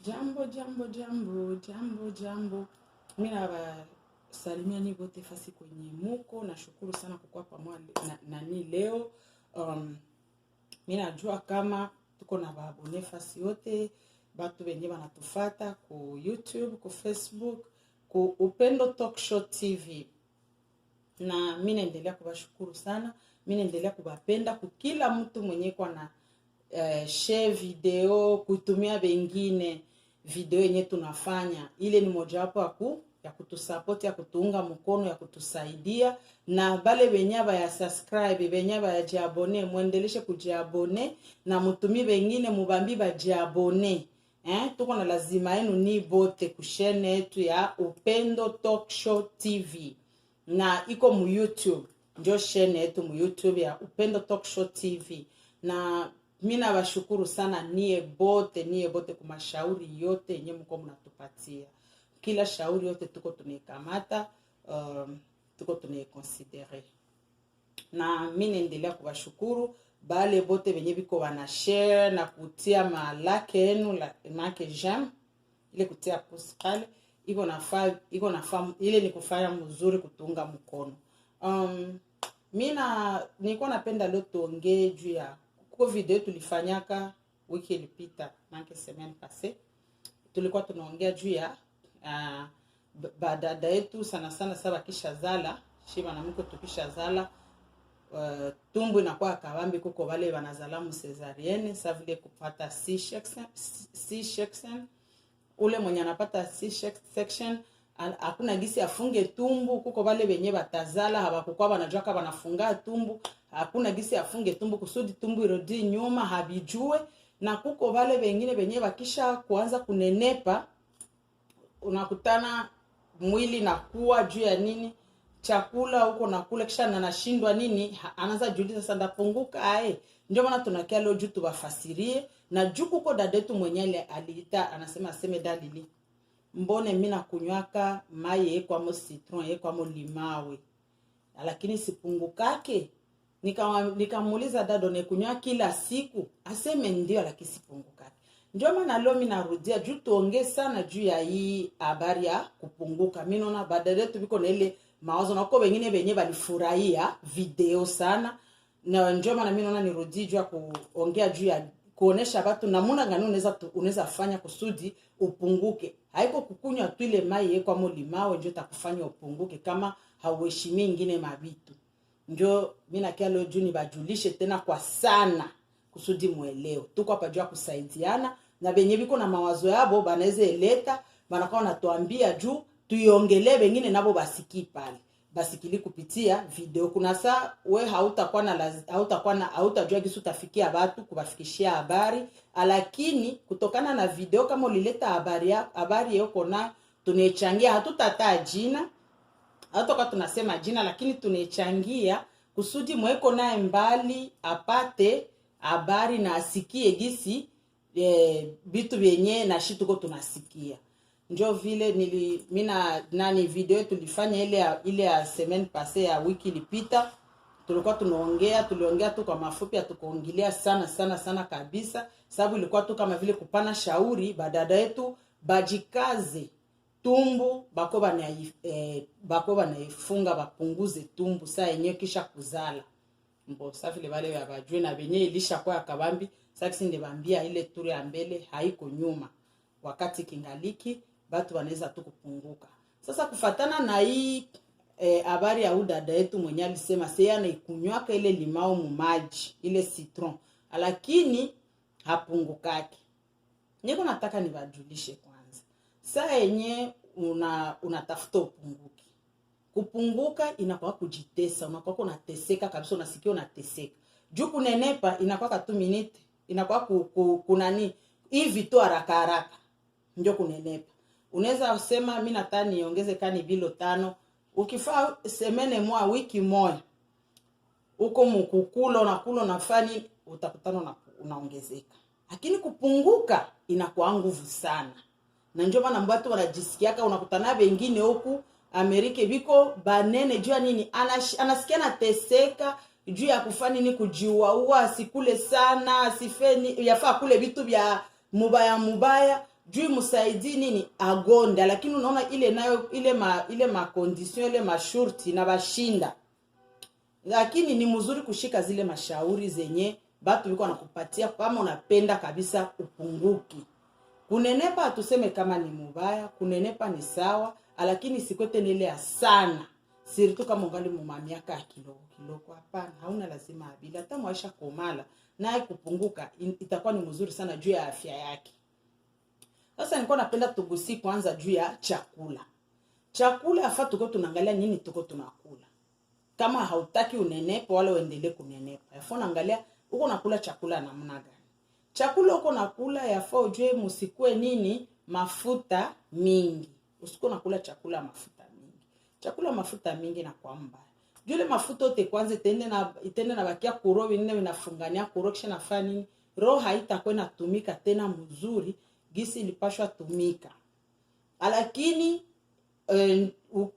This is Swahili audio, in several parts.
Jambo, jambo, jambo, jambo, jambo. Mimi nawasalimia ni wote fasi kwenye muko. Nashukuru sana kwa pamoja nani leo. Mimi najua kama tuko na baabone fasi yote. Batu wenye wanatufuata ku YouTube, ku Facebook, ku Upendo Talk Show TV. Na mimi naendelea kuwashukuru sana. Mimi naendelea kuwapenda kwa kila mtu mwenye kwa na share video, kutumia wengine video yenye tunafanya. Ile ni mojawapo ya kutusupport, ya kutuunga mkono, ya kutusaidia. Na bale wenye ya subscribe, wenye ya jiabone, muendeleshe kujiabone na mutumi wengine mubambi ba jiabone. Tuko na lazima yenu ni bote kushene yetu ya Upendo Talk Show TV. Na iko mu YouTube, ndio shene yetu mu YouTube ya Upendo Talk Show TV. Na mimi nawashukuru sana niye bote kwa mashauri yote yenye mko mnatupatia. Kila shauri yote tuko tunaikamata, tuko tunaiconsidere. Na mimi naendelea kuwashukuru bale bote wenye biko wana share na kutia malake yenu, like j'aime, ile kutia post pale, iko nafaa ile ni kufanya mzuri kutunga mkono. Mimi nilikuwa napenda leo tuongee juu ya kwa video tulifanyaka wiki ilipita, manke semaine passée. Tulikuwa tunaongea juu ya badada yetu sana saba kisha zala, shiba na mko tukisha zala, tumbu inakuwa kabambi kuko wale wanazala mu cesarienne, sa vile kupata C-section. Ule mwenye anapata C-section hakuna gisi afunge tumbu, kuko wale wenye batazala habakuwa wanajua kama wanafunga tumbu, hakuna gisi afunge tumbu kusudi tumbu irudi nyuma habijue. Na kuko wale wengine wenye bakisha kuanza kunenepa, unakutana mwili na kuwa juu ya nini chakula huko nakula kisha na nashindwa nini, anaanza jiuliza sasa ndapunguka Ndio maana tunakia leo juu tubafasirie. Na juu kuko dadetu mwenye aliita anasema aseme dalili, mbone mimi nakunywaka mai kwa mo citron kwa mo limawe lakini sipungukake. Nikamuuliza dado nekunywa kila siku, aseme ndio lakini sipungukake. Ndio maana leo mimi narudia juu tuongee sana juu ya hii habari ya kupunguka. Mimi naona badala yetu biko na ile mawazo na kwa wengine wenyewe walifurahia video sana. Na ndio maana mimi naona nirudie juu ya kuongea juu ya kuonesha watu namuna gani unaweza fanya kusudi upunguke. Haiko kukunywa tu ile mai kwa molimao ndio takufanya upunguke kama hauheshimi ingine mabitu. Ndio mimi nakia leo juu nibajulishe tena kwa sana kusudi muelewe. Tuko hapa juu ya kusaidiana na benye biko na mawazo yabo banaweza eleta, banakuwa natuambia juu tuiongelee wengine nabo basiki pale. Basikili kupitia video. Kuna saa we hautajua kisu utafikia watu kubafikishia habari, lakini kutokana na video kama ulileta habari yako na tunechangia, hatutataa jina, hatoka tunasema jina, lakini tunechangia kusudi mweko naye mbali apate habari na asikie gisi vitu vyenye na shituko tunasikia. Njo vile nani video tulifanya ile ya semaine passée ya wiki ilipita, tulikuwa tuliongea tu kwa mafupi, tukaongelea sana kabisa, sababu ilikuwa tu kama vile kupana shauri badada yetu bajikaze tumbu bako banaifunga bapunguze tumbu saa yenyewe kisha kuzala. Sasa vile wale wabajue na benye ilisha kwa kabambi, sasa ndebambia ile turi ya mbele haiko nyuma, wakati kingaliki batu wanaweza tu kupunguka. Sasa kufatana na hii habari ya udada yetu mwenye alisema sasa anaikunywa ile limao mu maji, ile citron, lakini hapungukaki. Niko nataka niwajulishe kwanza. Saa yenye unatafuta upunguke. Kupunguka inakuwa kujitesa, unakuwa unateseka kabisa, unasikia unateseka. Juu kunenepa inakuwa 2 minutes, inakuwa kunani hivi tu haraka ndio kunenepa. Unaweza usema mimi nataka niongeze kani bilo 5. Ukifaa semene moja wiki moja, uko mkukula unakula nafani utakutana unaongezeka. Lakini kupunguka inakuwa nguvu sana. Na ndio maana watu wanajisikiaka, unakutana wengine huku Amerika biko banene juu nini, anasikia na teseka juu ya kufanya nini, kujiua, asikule sana, asifeni, yafaa kule vitu vya mubaya juu musaidi nini agonda, lakini unaona ile nayo ile ma condition ile mashurti na bashinda. Lakini ni mzuri kushika zile mashauri zenye batu biko nakupatia kama unapenda kabisa upunguki. Kunenepa tuseme kama ni mubaya, kunenepa ni sawa, lakini sikwete nile sana. Siritu kama ungali miaka kidogo kidogo, hapana, hauna lazima abili. Hata mwaisha komala naye kupunguka itakuwa ni mzuri sana juu ya afya yake. Sasa nilikuwa napenda tugusi kwanza juu ya chakula. Chakula afa tuko tunaangalia nini tuko tunakula. Kama hautaki unenepe wala uendelee kunenepa, afa unaangalia uko nakula chakula namna gani. Chakula uko nakula yafaa ujue musikue nini mafuta mingi. Usiko nakula chakula mafuta mingi. Chakula mafuta mingi na kwa mbaya. Jule mafuta yote kwanza itende na bakia kuro binne binafungania kuro kisha nafanya nini? Roho haitakuwa inatumika tena mzuri gisi ilipashwa tumika. Lakini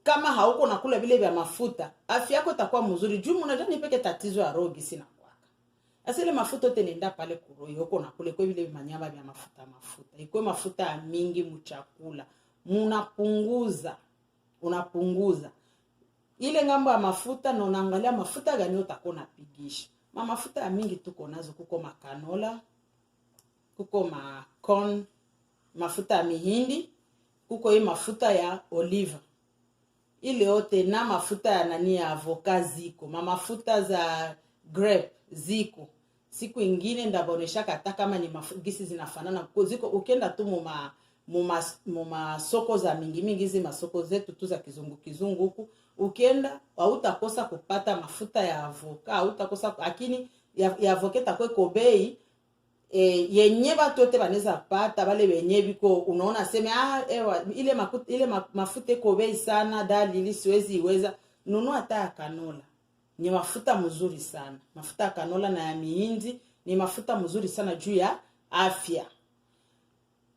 kama hauko nakula vile vya mafuta, afya yako itakuwa mzuri. Juu unajua ni peke tatizo ya roho gisi na kwaka. Asile mafuta yote nenda pale kuro yoko nakule kwa vile manyama vya mafuta. Iko mafuta mingi mchakula. Unapunguza. Ile ngambo ya mafuta na unaangalia mafuta gani utakuwa unapigisha. Mafuta ya mingi tuko nazo, kuko makanola, kuko corn, mafuta ya mihindi, kuko hii mafuta ya olive. Ile yote na mafuta ya ya avoka ziko, mafuta za grape ziko. Siku ingine ndabonesha kata kama ni gisi zinafanana ziko. Ukienda tu muma soko za mingi hizi masoko zetu tu za kizungu huku, ukienda hautakosa kupata mafuta ya avoka, hautakosa, lakini ya avoka itakuwa bei yenye watu wote wanaweza pata, wale wenye biko unaona sema ile mafuta iko bei sana dali ili siwezi iweza. Nunua hata ya kanola. Ni mafuta mzuri sana. Mafuta ya kanola na ya mihindi ni mafuta mzuri sana juu ya afya.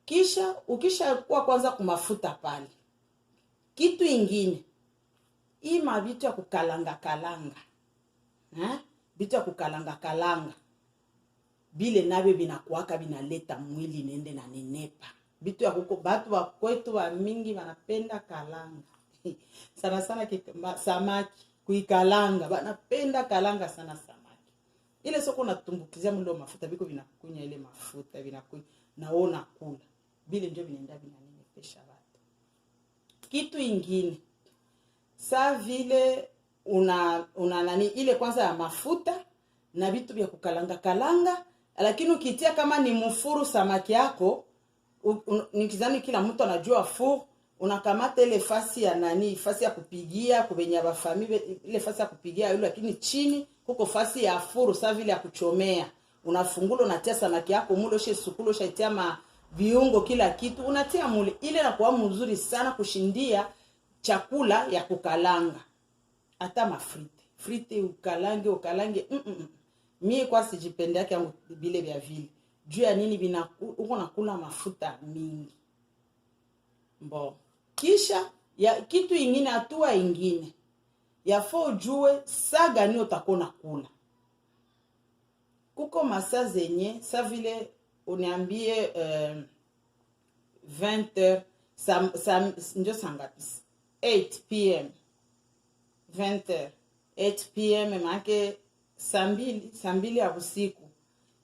Kisha ukisha kuwa kwanza kumafuta pale. Kitu ingine, hii mabitu ya kukalanga. Bitu ya kukalanga. Bile nabe binakuwaka binaleta mwili nende na nenepa. Bitu ya kuko batu wa kwetu wa mingi wanapenda kalanga. Sana samaki kuikalanga, wanapenda kalanga sana samaki. Ile soko natumbukizia mlo mafuta biko binakunya ile mafuta binakunya naona kula. Bile ndio binaenda binanenepesha watu. Kitu ingine, saa vile una nani ile kwanza ya mafuta na vitu vya kukalanga, lakini ukitia kama ni mfuru samaki yako, nikizani kila mtu anajua furu, unakamata ile fasi ya fasi ya kupigia kubenya ba familia, ile fasi ya kupigia yule, lakini chini huko fasi ya furu saa vile ya kuchomea. Unafungula unatia samaki yako mule, ushe sukulo shaitia viungo kila kitu unatia mule, ile inakuwa mzuri sana kushindia chakula ya kukalanga. Hata frite ukalange mie kwa sijipende yake yangu bile vya vile. Juu ya nini uko nakula mafuta mingi. Kisha ya kitu ingine, hatua ingine yafaa ujue saa gani utakuwa nakula. Kuko masaa zenye saa vile uniambie 20h ndio sangapi 8 pm 20h 8 pm maana saa mbili ya usiku.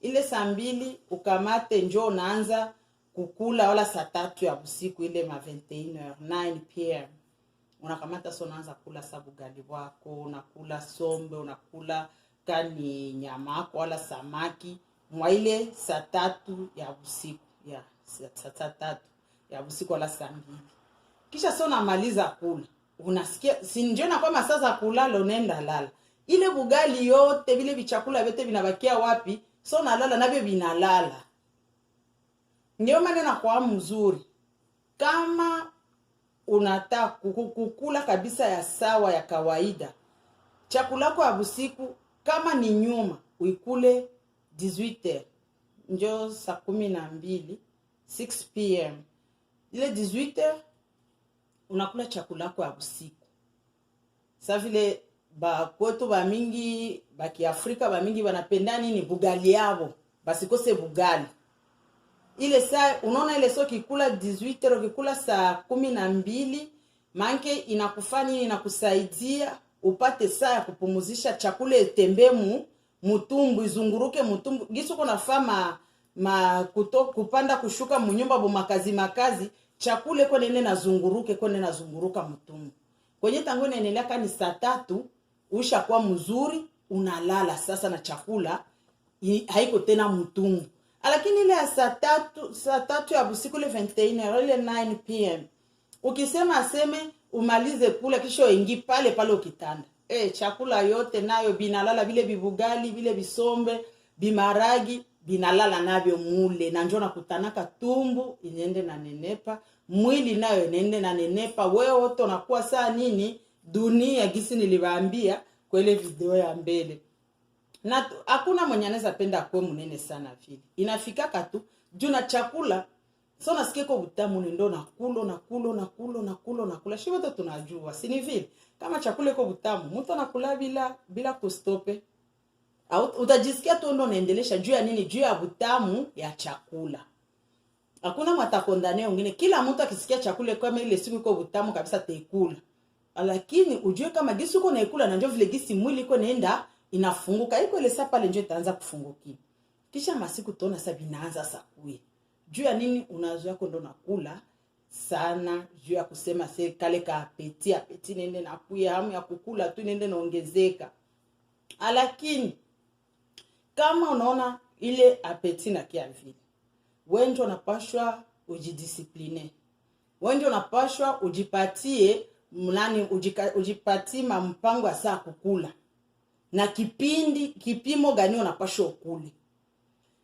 Ile saa mbili ukamate njoo unaanza kukula, wala saa 3 ya usiku ile 21h 9 pm unakamata so unaanza kula sabu gali wako, unakula sombe, unakula kani nyama yako wala samaki mwa ile saa 3 ya usiku saa 3 ya usiku wala saa 2. Kisha so unamaliza kula, unasikia sinjona kwa masaa za kulala unaenda lala. Ile bugali yote vile vichakula vyote vinabakia wapi? So nalala navyo vinalala. Ndio maana kwa mzuri kama unataka kukula kabisa ya sawa ya kawaida, chakula kwa usiku kama ni nyuma uikule 18h njo saa 12 6 pm. Ile 18h unakula chakula kwa usiku. Sa vile kwetu ba mingi ba Kiafrika ba mingi wanapenda nini bugali yao, basikose bugali. ile saa unaona ile sio kikula 18 kikula saa 12 manke inakufanya inakusaidia upate saa ya kupumuzisha chakula itembee mutumbu izunguruke mutumbu gisu kuna fama kupanda kushuka munyumba bo makazi chakule kwa nene nazunguruka mutumbu kwenye tangu inaendelea kani saa 3 ushakuwa mzuri unalala sasa na chakula haiko tena mutumbu. Lakini ile saa 3 ya usiku ile 21 ile 9 pm ukisema aseme umalize kula kisha ingi pale ukitanda chakula yote nayo binalala vile bibugali vile bisombe bimaragi binalala navyo mule na njoo nakutanaka tumbu inende na nenepa mwili nayo inende na nenepa wewe wote unakuwa saa nini dunia gisi niliwaambia kwa ile video ya mbele. Na hakuna mwenye anaweza penda kwa mnene sana vile. Inafikaka tu juu na chakula so nasikia kwa utamu ndo nakula. Shivo to tunajua. Si ni vile. Kama chakula iko utamu, mtu anakula bila kustope. Utajisikia tu ndo unaendelesha juu ya nini? Juu ya utamu ya chakula. Hakuna mwatakondane wengine. Kila mtu akisikia chakula kama ile siku iko utamu kabisa teikula. Lakini ujue kama gisi uko naikula na njoo vile gisi mwili iko naenda inafunguka iko ile saa pale njoo itaanza kufunguka. Kisha masiku tona sasa binaanza sakui. Juu ya nini unazoea yako ndo nakula sana juu ya kusema kale ka apeti nende nakuya hamu ya kukula tu nende naongezeka. Lakini kama unaona ile apeti na kia vile wewe ndio unapashwa ujidiscipline. Wewe ndio unapashwa ujipatie ujipatie mpango wa saa kukula. Na kipimo gani unapashwa ukule.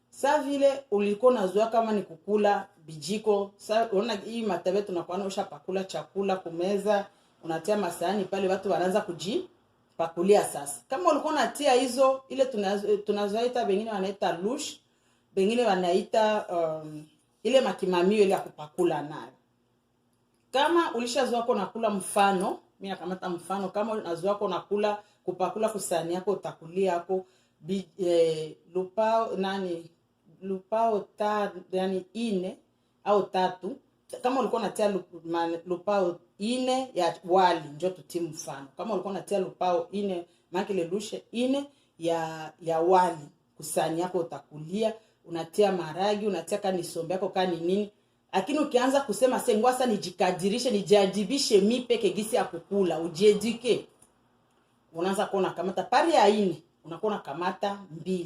Saa vile ulikuwa unazoea kama ni kukula bijiko, saa unaona hii matabe tunakuwa ushapakula chakula kumeza, unatia masahani pale watu wanaanza kujipakulia sasa. Kama ulikuwa unatia hizo ile tunazoita wengine wanaita lush, wengine wanaita ile makimamio ile ya kupakula nayo. Kama ulishazoea kwa nakula mfano, mimi nakamata mfano kama unazoea kwa nakula kupakula kusani yako utakulia yako lupao yani 4 au 3 kama ulikuwa unatia lupao 4 ya wali njoo tutie mfano kama ulikuwa unatia lupao 4 maana ile lushe 4 ya wali kusani yako utakulia unatia maragi unatia kani sombe yako kani nini. Lakini ukianza kusema sengwasa nijikadirishe nijadibishe mi peke gisi ya kukula ujiedike unaanza kuona kamata pari ya 4 unakuwa kamata 2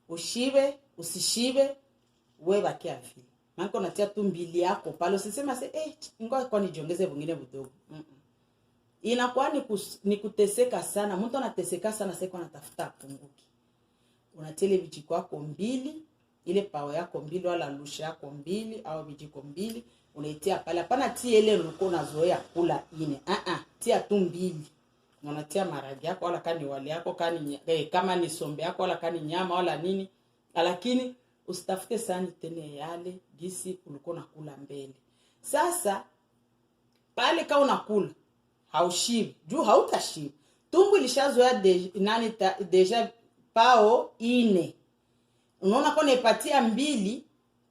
ushibe usishibe wewe bakia vile maana unatia tu 2 yako pale usisema ngoja kwa nijiongeze vingine vidogo inakuwa ni kuteseka sana mtu anateseka sana sasa anatafuta punguki unatia ile vijiko yako 2 ile pao yako 2 wala lusha yako 2 au vijiko 2 unaitia pale hapana tia ile ulikuwa unazoea kula 4 tia tu 2 unatia maragi yako wala kani wali yako kani kama ni sombe yako wala kani nyama wala nini. Lakini usitafute sana tena yale gisi ulikuwa unakula mbele. Sasa pale kama unakula haushibi juu hautashiba tumbo ilishazoea deja pao 4 unaona kwa unaipatia 2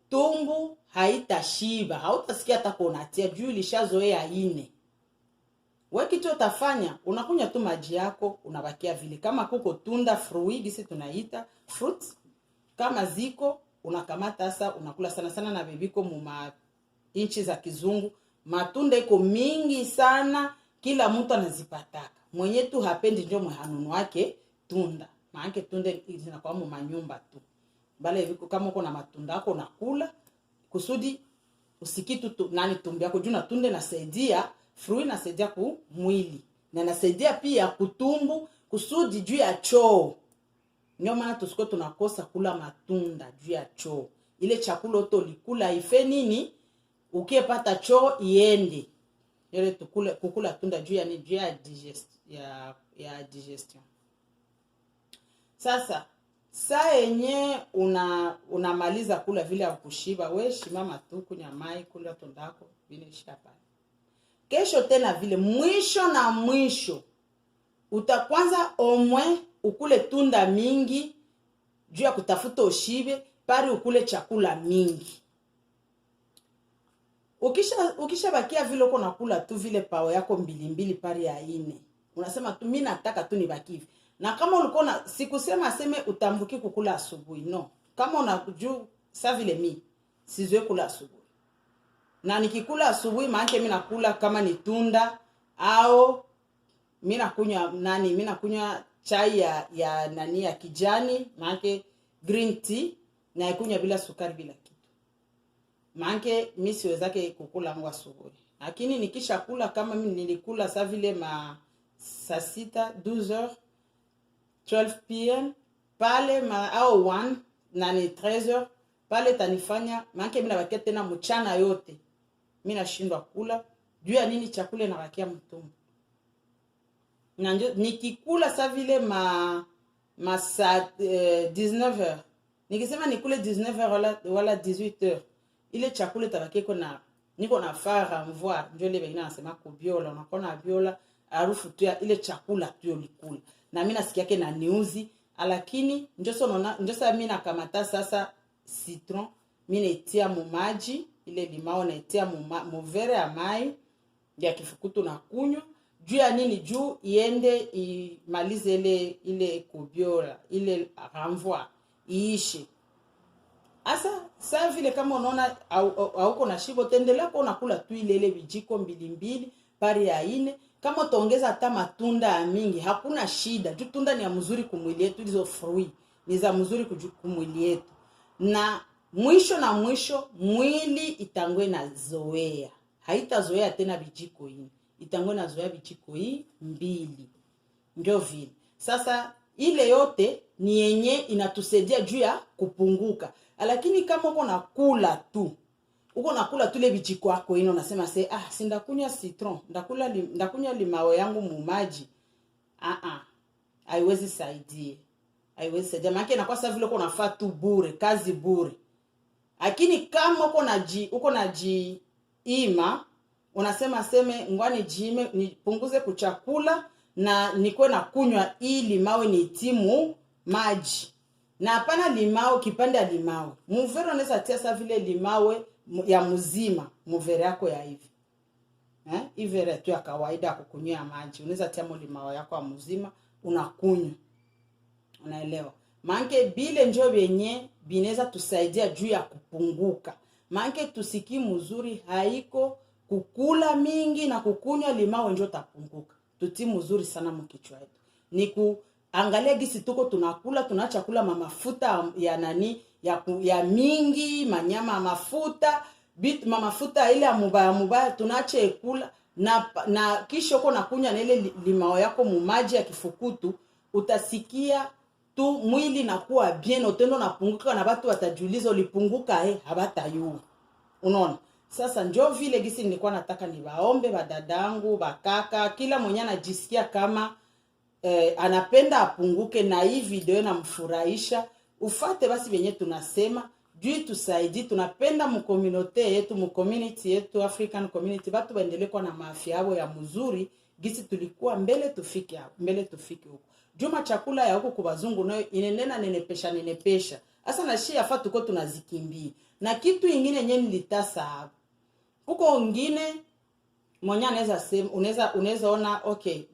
tumbo haitashiba hautasikia hata kuonatia juu ilishazoea 4. Wewe kitu utafanya unakunywa tu maji yako unabakia vile kama kuko tunda fruit gisi tunaita fruits kama ziko unakamata sasa unakula sana na bebiko mu inchi za kizungu matunda iko mingi sana kila mtu anazipataka mwenye tu hapendi ndio mhanunu wake tunda maana tunda zinakuwa mu manyumba tu bale viko kama uko na matunda yako unakula kusudi usikitu tumbi yako juu na tunda nasaidia fruit inasaidia ku mwili na inasaidia pia kutumbu kusudi juu ya choo. Ndio maana tusiko tunakosa kula matunda juu ya choo. Ile chakula utolikula ife nini? Ukipata choo iende. Ile kukula tunda juu ya ni juu ya digestion. Sasa saa yenye unamaliza kula vile ya kushiba wewe shimama tu kunywa mai kula tondako vile shapa. Kesho tena vile mwisho utakwanza omwe ukule tunda mingi juu ya kutafuta ushibe pari ukule chakula mingi. Ukisha bakia vile uko nakula tu vile pao yako mbili pari ya 4. Unasema tu mimi nataka tu nibaki hivi. Na kama ulikuwa na sikusema aseme utambuki kukula asubuhi, no. Kama unajua sa vile mimi sizoe kula asubuhi. Na nikikula asubuhi maana mimi nakula kama ni tunda au mimi nakunywa chai ya nani ya kijani, maana green tea, na ikunywa bila sukari bila kitu. Maana mimi siwezake kukula ngwa asubuhi. Lakini nikisha kula kama mimi nilikula sa vile saa 6, 12h, 12 pm pale au 1 na ni 13h pale tanifanya maana mimi nabakia tena mchana yote. Mimi nashindwa kula. Juu ya nini chakula inabakia mtumbo. Na nikikula sa vile saa 19h. Nikisema nikule 19h wala 18h. Ile chakula tabakia niko na fara mvua ndio ile wengine wanasema kubiola, unaona biola harufu tu ya ile chakula tu ulikula. Na mimi nasikia yake na niuzi, lakini ndio sasa mimi nakamata sasa citron, mimi naitia mu maji, ile limao naitia mu verre ya mai ya kifukutu na kunywa. Juu ya nini? Juu iende imalize ile kubiola, ile ramvua iishe. Asa saa vile kama unaona hauko na shibo, tendelea kwa unakula tu ile vijiko 2 pari ya 4. Kama utaongeza hata matunda ya mingi hakuna shida. Juu tunda ni ya mzuri kumwili yetu, hizo fruit ni za mzuri kumwili yetu. Na mwisho mwili itangwe na zoea. Haitazoea tena vijiko 4. Itangwe na zoea vijiko 2. Ndio vile. Sasa ile yote ni yenye inatusaidia juu ya kupunguka. Lakini kama uko nakula tu ile vijiko yako ino unasema sindakunywa citron, ndakunywa limao yangu mu maji. Haiwezi saidia. Maana inakuwa sasa vile uko nafaa tu bure, kazi bure. Lakini kama uko ima unasema ngwani jime nipunguze kuchakula na nikuwe na kunywa ili mawe ni timu maji. Na hapana limao kipande ya limao. Muvero unaweza tia sa vile limawe ya mzima, muvere yako ya hivi. Ivere tu ya kawaida kukunywa maji. Unaweza tia limao yako ya mzima unakunywa. Unaelewa? Maana bile njoo benye binaweza tusaidia juu ya kupunguka. Maana tusiki mzuri haiko kukula mingi na kukunywa limao njoo tapunguka. Tuti mzuri sana mkichwa yetu. Ni angalia gisi tuko tunakula, tunaacha kula mafuta ya ya mingi, manyama mafuta, mafuta ile ya mubaya tunaacha kula na kisha uko nakunywa na ile limao yako mu maji ya kifukutu, utasikia tu mwili nakuwa bien, utendo napunguka na watu watajiuliza ulipunguka habatayua. Unaona? Sasa njoo vile gisi nilikuwa nataka niwaombe badadangu, bakaka, kila mwenye anajisikia kama anapenda apunguke na hii video na mfurahisha, ufate basi venye tunasema, juu tusaidi, tunapenda community yetu African community, batu baendelee kwa na maafya yao ya mzuri, gisi tulikuwa mbele tufike huko. Juma chakula ya huko kwa wazungu nayo nenepesha. Asa na shia afa tuko tunazikimbia. Na kitu ingine yenye nilitasa hapo. Huko ngine mwenye anaweza sema unaweza ona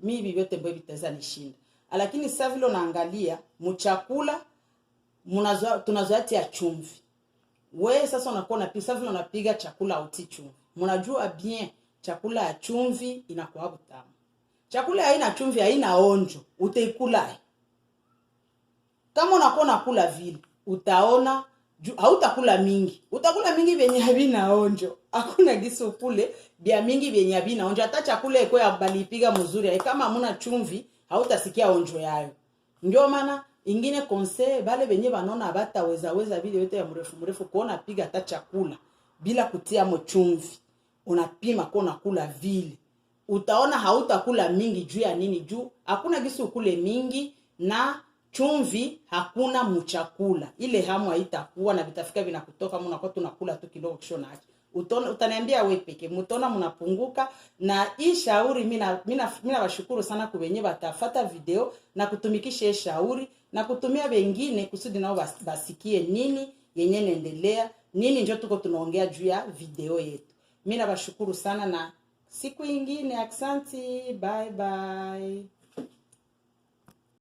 mimi vyote mbwe vitaweza nishinda. Lakini sasa vile unaangalia mchakula tunazoatia chumvi. Wewe sasa unakuwa unapika vile unapiga chakula uti chumvi. Mnajua bien chakula ya chumvi inakuwa butamu. Chakula haina chumvi haina onjo, utaikula. Kama unakuwa unakula vile, utaona hautakula mingi. Utakula mingi vyenye havina onjo. Hakuna gisi ukule bia mingi vyenye havina onjo. Hata chakula iko ya balipiga mzuri, kama hamuna chumvi, hautasikia onjo yayo. Ndio maana ingine conseil bale benye banona bataweza vile yote ya mrefu kuona piga hata chakula bila kutia chumvi. Unapima kwa unakula vile. Utaona hautakula mingi juu ya nini? Juu hakuna gisi ukule mingi na chumvi hakuna mchakula. Ile hamu haitakuwa na vitafika vinakutoka mnakuwa tunakula tu kidogo kisha naacha. Utaniambia wewe peke, mtaona mnapunguka. Na hii shauri mimi washukuru sana kwa wenyewe batafuta video na kutumikisha shauri na kutumia wengine kusudi nao basikie nini yenye naendelea, nini njo tuko tunaongea juu ya video yetu. Mimi nabashukuru sana na siku ingine, aksanti, bye bye.